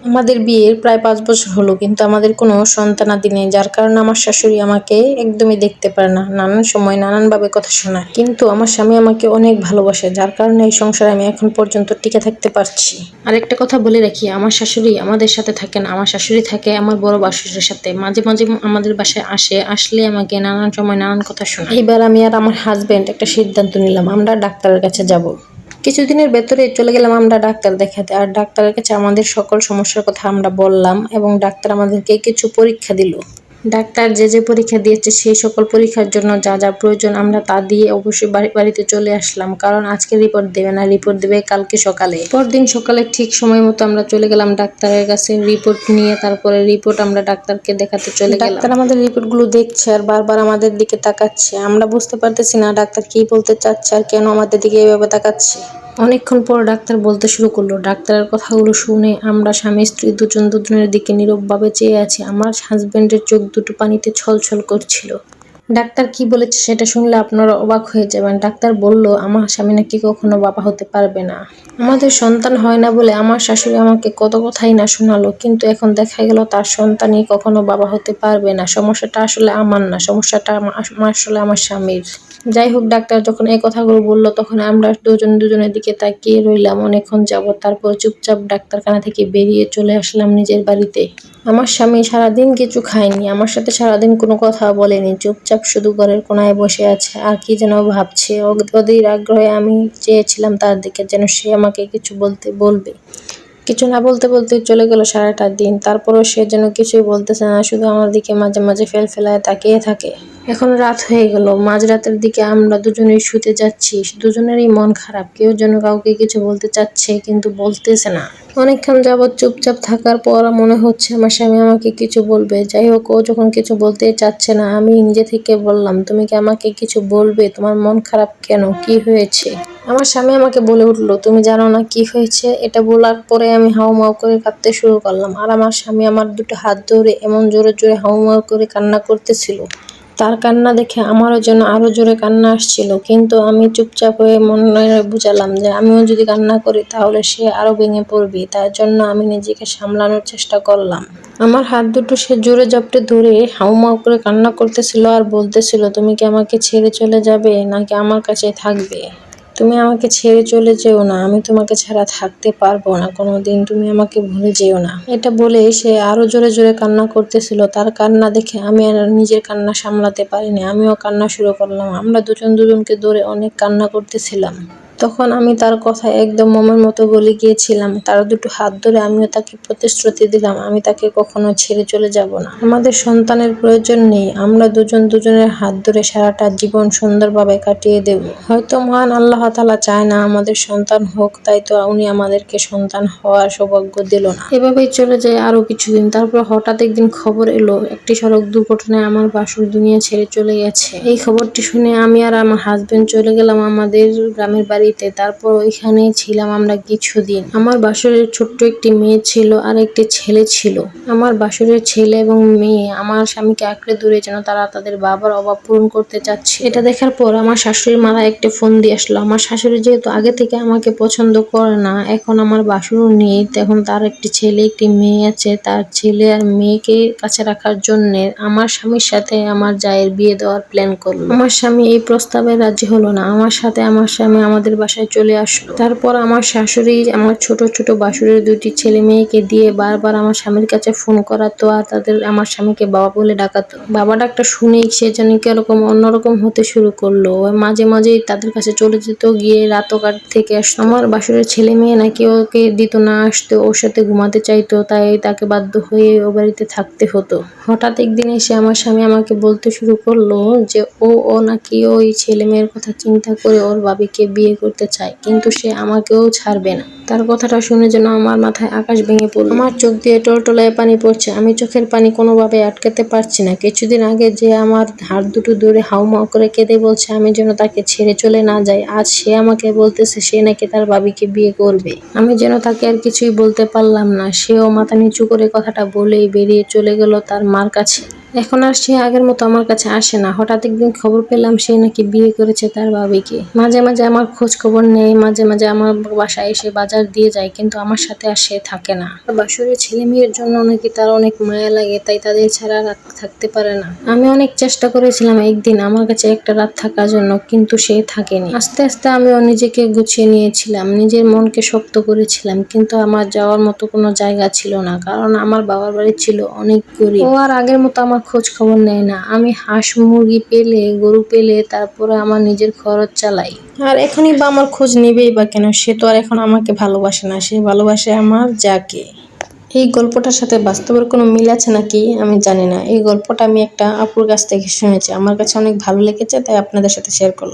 আমাদের বিয়ের প্রায় ৫ বছর হলো, কিন্তু আমাদের কোনো সন্তানাদি নেই, যার কারণে আমার শাশুড়ি আমাকে একদমই দেখতে পারে না। নানান সময় নানানভাবে কথা শোনায়। কিন্তু আমার স্বামী আমাকে অনেক ভালোবাসে, যার কারণে এই সংসারে আমি এখন পর্যন্ত টিকে থাকতে পারছি। আরেকটা কথা বলে রাখি, আমার শাশুড়ি আমাদের সাথে থাকে না, আমার শাশুড়ি থাকে আমার বড় বাসুরের সাথে। মাঝে মাঝে আমাদের বাসায় আসলে আমাকে নানান সময় নানান কথা শোনায়। এবার আমি আর আমার হাজবেন্ড একটা সিদ্ধান্ত নিলাম, আমরা ডাক্তারের কাছে যাব। কিছুদিনের ভেতরে চলে গেলাম আমরা ডাক্তার দেখাতে, আর ডাক্তারের কাছে আমাদের সকল সমস্যার কথা আমরা বললাম এবং ডাক্তার আমাদেরকে কিছু পরীক্ষা দিল। ডাক্তার যে পরীক্ষা দিয়েছে সেই সকল পরীক্ষার জন্য যা যা প্রয়োজন আমরা তা দিয়ে অবশ্যই বাড়িতে চলে আসলাম, কারণ আজকে রিপোর্ট দেবে না, রিপোর্ট দেবে কালকে সকালে। পরদিন সকালে ঠিক সময় মতো আমরা চলে গেলাম ডাক্তারের কাছে রিপোর্ট নিয়ে। তারপরে রিপোর্ট আমরা ডাক্তারকে দেখাতে চলে গেলাম। ডাক্তার আমাদের রিপোর্টগুলো দেখছে আর বারবার আমাদের দিকে তাকাচ্ছে। আমরা বুঝতে পারতেছি না ডাক্তার কি বলতে চাচ্ছে আর কেন আমাদের দিকে এভাবে তাকাচ্ছে। অনেকক্ষণ পর ডাক্তার বলতে শুরু করলো। ডাক্তারের কথাগুলো শুনে আমরা স্বামী স্ত্রী দুজনের দিকে নীরবভাবে চেয়ে আছি। আমার হাজবেন্ডের চোখ দুটো পানিতে ছলছল করছিল। ডাক্তার কি বলেছে সেটা শুনলে আপনারা অবাক হয়ে যাবেন। ডাক্তার বলল, আমার স্বামী নাকি কখনো বাবা হতে পারবে না। আমাদের সন্তান হয় না বলে আমার শাশুড়ি আমাকে কত কথাই না শোনালো, কিন্তু এখন দেখা গেল তার সন্তানই কখনো বাবা হতে পারবে না। সমস্যাটা আসলে আমার না, সমস্যাটা আসলে আমার স্বামীর। যাই হোক, ডাক্তার যখন এই কথাগুলো বললো তখন আমরা দুজনের দিকে তাকিয়ে রইলাম অনেকক্ষণ যাবত। তারপর চুপচাপ ডাক্তারখানা থেকে বেরিয়ে চলে আসলাম নিজের বাড়িতে। আমার স্বামী সারাদিন কিছু খায়নি, আমার সাথে সারাদিন কোনো কথা বলেনি, চুপচাপ শুধু ঘরের কোনায় বসে আছে আর কি যেন ভাবছে। অধীর আগ্রহে আমি চেয়েছিলাম তার দিকে, যেন সে আমাকে কিছু বলবে। কিছু না বলতে বলতে চলে গেল সারাটা দিন। তারপরও সে যেন কিছুই বলতেছে না, শুধু আমার দিকে মাঝে মাঝে ফেলায় তাকিয়ে থাকে। এখন রাত হয়ে গেল, মাঝরাতের দিকে আমরা দুজনেই শুতে যাচ্ছি। দুজনেরই মন খারাপ, কেউ যেন কাউকে কিছু বলতে চাচ্ছে কিন্তু বলতেছে না। অনেকক্ষণ যাবৎ চুপচাপ থাকার পর মনে হচ্ছে আমার স্বামী আমাকে কিছু বলবে। যাই হোক, ও যখন কিছু বলতেই চাচ্ছে না, আমি নিজে থেকে বললাম, তুমি কি আমাকে কিছু বলবে? তোমার মন খারাপ কেন? কি হয়েছে? আমার স্বামী আমাকে বলে উঠলো, তুমি জানো না কি হয়েছে? এটা বলার পরে আমি হাউমাউ করে কাঁদতে শুরু করলাম। আর আমার স্বামী আমার দুটো হাত ধরে এমন জোরে জোরে হাউমাউ করে কান্না করতেছিল। তার কান্না দেখে আমারও যেন আরো জোরে কান্না আসছিল, কিন্তু আমি চুপচাপ হয়ে মনে বুঝালাম যে আমিও যদি কান্না করি তাহলে সে আরো ভেঙে পড়বে। তার জন্য আমি নিজেকে সামলানোর চেষ্টা করলাম। আমার হাত দুটো সে জোরে জাপটে ধরে হাউমাউ করে কান্না করতেছিল আর বলতেছিল, তুমি কি আমাকে ছেড়ে চলে যাবে নাকি আমার কাছে থাকবে? তুমি আমাকে ছেড়ে চলে যেও না, আমি তোমাকে ছাড়া থাকতে পারবো না কোনোদিন, তুমি আমাকে ভুলে যেও না। এটা বলে সে আরো জোরে জোরে কান্না করতেছিল। তার কান্না দেখে আমি আর নিজের কান্না সামলাতে পারিনি, আমিও কান্না শুরু করলাম। আমরা দুজনকে ধরে অনেক কান্না করতেছিলাম। তখন আমি তার কথায় একদম মমের মতো গলে গিয়েছিলাম। তার দুটো হাত ধরে আমিও তাকে প্রতিশ্রুতি দিলাম, আমি তাকে কখনো ছেড়ে চলে যাব না। আমাদের সন্তানের প্রয়োজন নেই, আমরা দুজনের হাত ধরে সারাটা জীবন সুন্দরভাবে কাটিয়ে দেব। হয়তো মহান আল্লাহ তাআলা চায় না আমাদের সন্তান হোক, তাই তো উনি আমাদেরকে সন্তান হওয়ার সৌভাগ্য দিল না। এভাবেই চলে যায় আরো কিছুদিন। তারপর হঠাৎ একদিন খবর এলো, একটি সড়ক দুর্ঘটনায় আমার বাসুর দুনিয়া ছেড়ে চলে গেছে। এই খবরটি শুনে আমি আর আমার হাজবেন্ড চলে গেলাম আমাদের গ্রামের বাড়িতে। তারপর ওইখানেই ছিলাম আমরা কিছুদিন। আমার বাসুরের ছোট্ট একটি মেয়ে ছিল আর একটি ছেলে ছিল। আমার বাসুরের ছেলে এবং মেয়ে আমার স্বামীকে আঁকড়ে ধরে যেন তারা তাদের বাবার অভাব পূরণ করতে চাচ্ছে। এটা দেখার পর আমার শাশুড়ির মাথায় একটা ফোন দিয়ে আসলো। আমার শাশুড়ি যেহেতু আগে থেকে আমাকে পছন্দ করে না, এখন আমার বাসুরও নেই, এখন তার একটি ছেলে একটি মেয়ে আছে, তার ছেলে আর মেয়েকে কাছে রাখার জন্য আমার স্বামীর সাথে আমার জায়ের বিয়ে দেওয়ার প্ল্যান করলো। আমার স্বামী এই প্রস্তাবে রাজি হলো না। আমার সাথে আমার স্বামী আমাদের বাসায় চলে আসলো। তারপর আমার শাশুড়ি আমার ছোট ছোট বাসুরের দুটি ছেলে মেয়েকে দিয়ে বারবার আমার স্বামীর কাছে ফোন করাতো আর আমার স্বামীকে বাবা বলে ডাকাতো। বাবা ডাকটা শুনেই সে যেন কিরকম অন্যরকম হতে শুরু করলো। মাঝে মাঝেই তাদের কাছে চলে যেত, গিয়ে রাতও থেকে আসতো। আমার বাসুরের ছেলে মেয়ে নাকি ওকে দিত না আসতে, ওর সাথে ঘুমাতে চাইতো, তাই তাকে বাধ্য হয়ে ও বাড়িতে থাকতে হতো। হঠাৎ একদিন এসে আমার স্বামী আমাকে বলতে শুরু করলো যে ও নাকি ওই ছেলে মেয়ের কথা চিন্তা করে ওর বাবিকে বিয়ে করতে চায়, কিন্তু সে আমাকেও ছাড়বে না। তার কথাটা শুনে যেন আমার মাথায় আকাশ ভেঙে পড়ল। আমার চোখ দিয়ে টলটলায় পানি পড়ছে, আমি চোখের পানি কোনোভাবে আটকাতে পারছি না। কিছুদিন আগে যে আমার হাত দুটো ধরে হাউমাউ করে কেঁদে বলছে আমি যেন তাকে ছেড়ে চলে না যাই, আজ সে আমাকে বলতেছে সে নাকি তার বাবিকে বিয়ে করবে। আমি যেন তাকে আর কিছুই বলতে পারলাম না। সেও মাথা নিচু করে কথাটা বলেই বেরিয়ে চলে গেল তার মার কাছে। এখন আর সে আগের মতো আমার কাছে আসে না। হঠাৎ একদিন খবর পেলাম সে নাকি বিয়ে করেছে তার ভাবিকে। মাঝে মাঝে আমার খোঁজ খবর নেয়, মাঝে মাঝে আমার বাসায় এসে বাজার দিয়ে যায়, কিন্তু আমার সাথে আর সে থাকে না। বাসুরের ছেলে মেয়ের জন্য নাকি তার অনেক মায়া লাগে, তাই তাদের ছাড়া রাত থাকতে পারে না। আমি অনেক চেষ্টা করেছিলাম একদিন আমার কাছে একটা রাত থাকার জন্য, কিন্তু সে থাকেনি। আস্তে আস্তে আমিও নিজেকে গুছিয়ে নিয়েছিলাম, নিজের মনকে শক্ত করেছিলাম, কিন্তু আমার যাওয়ার মতো কোনো জায়গা ছিল না, কারণ আমার বাবার বাড়ি ছিল অনেক গরিব। ও আর আগের মতো আমার খোঁজ খবর নেয় না। আমি হাঁস মুরগি পেলে, গরু পেলে তারপরে আমার নিজের খরচ চালাই। আর এখনই বা আমার খোঁজ নেবেই বা কেন? সে তো আর এখন আমাকে ভালোবাসে না, সে ভালোবাসে আমার যাকে। এই গল্পটার সাথে বাস্তবের কোনো মিল আছে নাকি আমি জানি না। এই গল্পটা আমি একটা আপুর কাছ থেকে শুনেছি, আমার কাছে অনেক ভালো লেগেছে, তাই আপনাদের সাথে শেয়ার করলাম।